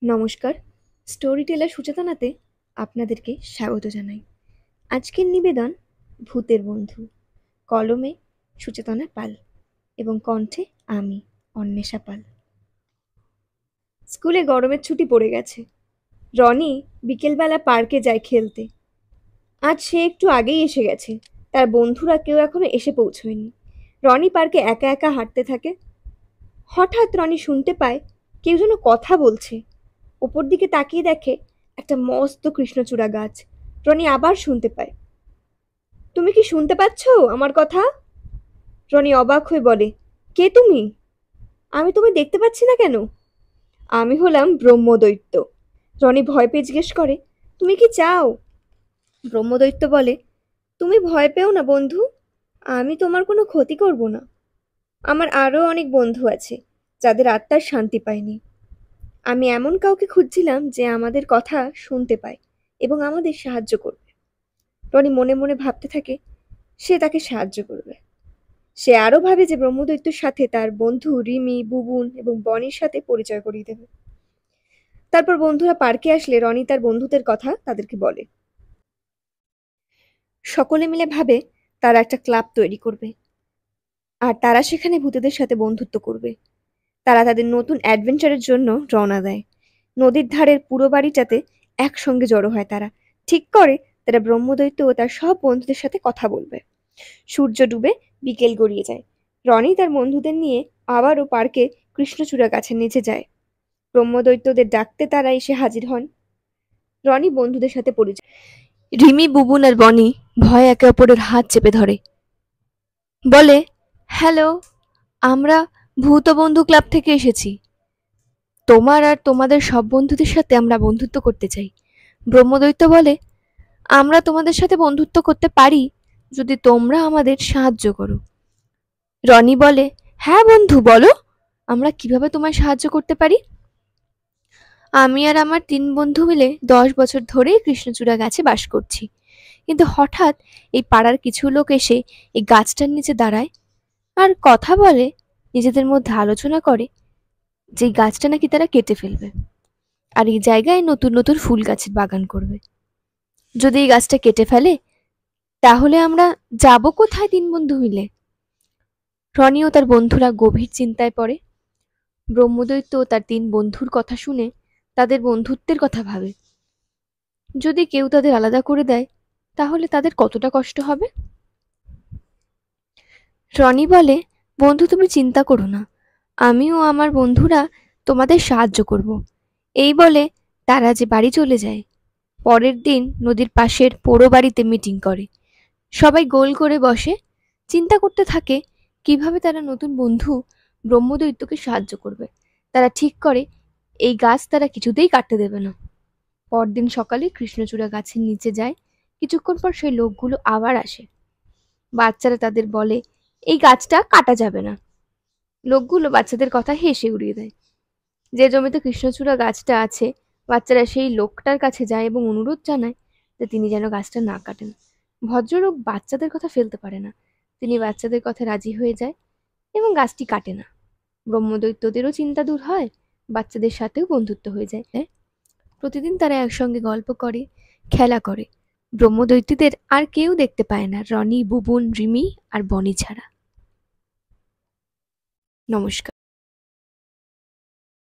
নমস্কার, story teller সুচেতনাতে আপনাদেরকে স্বাগত জানাই। আজকের নিবেদন ভূতের বন্ধু। কলমে সুচেতনা পাল এবং কণ্ঠে আমি অন্বেষা পাল। স্কুলে গরমের ছুটি পড়ে গেছে। রনি বিকেলবেলা পার্কে যায় খেলতে। আজ সে একটু আগেই এসে গেছে। তার বন্ধুরা কেউ এখনো এসে পৌঁছয়নি। রনি পার্কে একা একা হাঁটতে থাকে। হঠাৎ রনি শুনতে পায় কেউ যেন কথা বলছে। ওপর দিকে তাকিয়ে দেখে একটা মস্ত কৃষ্ণচূড়া গাছ। রনি আবার শুনতে পায়, তুমি কি শুনতে পাচ্ছ আমার কথা? রনি অবাক হয়ে বলে, কে তুমি? আমি তোমায় দেখতে পাচ্ছি না কেন? আমি হলাম ব্রহ্মদৈত্য। রনি ভয় পেয়ে জিজ্ঞেস করে, তুমি কি চাও? ব্রহ্মদৈত্য বলে, তুমি ভয় পেও না বন্ধু, আমি তোমার কোনো ক্ষতি করব না। আমার আরও অনেক বন্ধু আছে যাদের আত্মার শান্তি পায়নি। আমি এমন কাউকে খুঁজছিলাম যে আমাদের কথা শুনতে পায় এবং আমাদের সাহায্য করবে। রনি মনে মনে ভাবতে থাকে সে তাকে সাহায্য করবে। সে আরও ভাবে যে ব্রহ্মদৈত্যের সাথে তার বন্ধু রিমি, বুবুন এবং বনির সাথে পরিচয় করিয়ে দেবে। তারপর বন্ধুরা পার্কে আসলে রনি তার বন্ধুদের কথা তাদেরকে বলে। সকলে মিলে ভাবে তারা একটা ক্লাব তৈরি করবে আর তারা সেখানে ভূতেদের সাথে বন্ধুত্ব করবে। তারা তাদের নতুন অ্যাডভেঞ্চারের জন্য রওনা দেয়। নদীর ধারের পুরো বাড়িটাতে একসঙ্গে জড়ো হয় তারা। ঠিক করে তারা ব্রহ্মদৈত্য ও তার সব বন্ধুদের সাথে কথা বলবে। সূর্য ডুবে বিকেল গড়িয়ে যায়। রনি তার বন্ধুদের নিয়ে আবারও পার্কে কৃষ্ণচূড়া গাছের নিচে যায়। ব্রহ্মদৈত্যদের ডাকতে তারা এসে হাজির হন। রনি বন্ধুদের সাথে পরিচয়। রিমি, বুবুন আর বনি ভয়ে একে অপরের হাত চেপে ধরে। বলে, হ্যালো, আমরা ভূত বন্ধু ক্লাব থেকে এসেছি। তোমার আর তোমাদের সব বন্ধুদের সাথে আমরা বন্ধুত্ব করতে চাই। ব্রহ্মদৈত্য বলে, আমরা তোমাদের সাথে বন্ধুত্ব করতে পারি যদি তোমরা আমাদের সাহায্য করো। রনি বলে, হ্যাঁ বন্ধু, বলো আমরা কিভাবে তোমায় সাহায্য করতে পারি? আমি আর আমার 3 বন্ধু মিলে 10 বছর ধরে কৃষ্ণচূড়া গাছে বাস করছি। কিন্তু হঠাৎ এই পাড়ার কিছু লোক এসে এই গাছটার নিচে দাঁড়ায় আর কথা বলে, নিজেদের মধ্যে আলোচনা করে যে এই গাছটা নাকি তারা কেটে ফেলবে আর এই জায়গায় নতুন নতুন ফুল গাছের বাগান করবে। যদি এই গাছটা কেটে ফেলে তাহলে আমরা যাব কোথায় 3 বন্ধু মিলে? রনি ও তার বন্ধুরা গভীর চিন্তায় পড়ে। ব্রহ্মদৈত্য ও তার 3 বন্ধুর কথা শুনে তাদের বন্ধুত্বের কথা ভাবে। যদি কেউ তাদের আলাদা করে দেয় তাহলে তাদের কতটা কষ্ট হবে। রনি বলে, বন্ধু তুমি চিন্তা করো না, আমি ও আমার বন্ধুরা তোমাদের সাহায্য করব। এই বলে তারা যে বাড়ি চলে যায়। পরের দিন নদীর পাশের পোড়ো বাড়িতে মিটিং করে। সবাই গোল করে বসে চিন্তা করতে থাকে কিভাবে তারা নতুন বন্ধু ব্রহ্মদৈত্যকে সাহায্য করবে। তারা ঠিক করে এই গাছ তারা কিছুতেই কাটতে দেবে না। পরদিন সকালে কৃষ্ণচূড়া গাছের নিচে যায়। কিছুক্ষণ পর সেই লোকগুলো আবার আসে। বাচ্চারা তাদের বলে এই গাছটা কাটা যাবে না। লোকগুলো বাচ্চাদের কথা হেসে উড়িয়ে দেয়। যে জমিতে কৃষ্ণচূড়া গাছটা আছে, বাচ্চারা সেই লোকটার কাছে যায় এবং অনুরোধ জানায় যে তিনি যেন গাছটা না কাটেন। ভদ্রলোক বাচ্চাদের কথা ফেলতে পারে না। তিনি বাচ্চাদের কথা রাজি হয়ে যায় এবং গাছটি কাটে না। ব্রহ্মদৈত্যদেরও চিন্তা দূর হয়, বাচ্চাদের সাথেও বন্ধুত্ব হয়ে যায়। প্রতিদিন তারা একসঙ্গে গল্প করে, খেলা করে। ব্রহ্মদৈত্যদের আর কেউ দেখতে পায় না রনি, বুবুন, রিমি আর বনি ছাড়া। নমস্কার।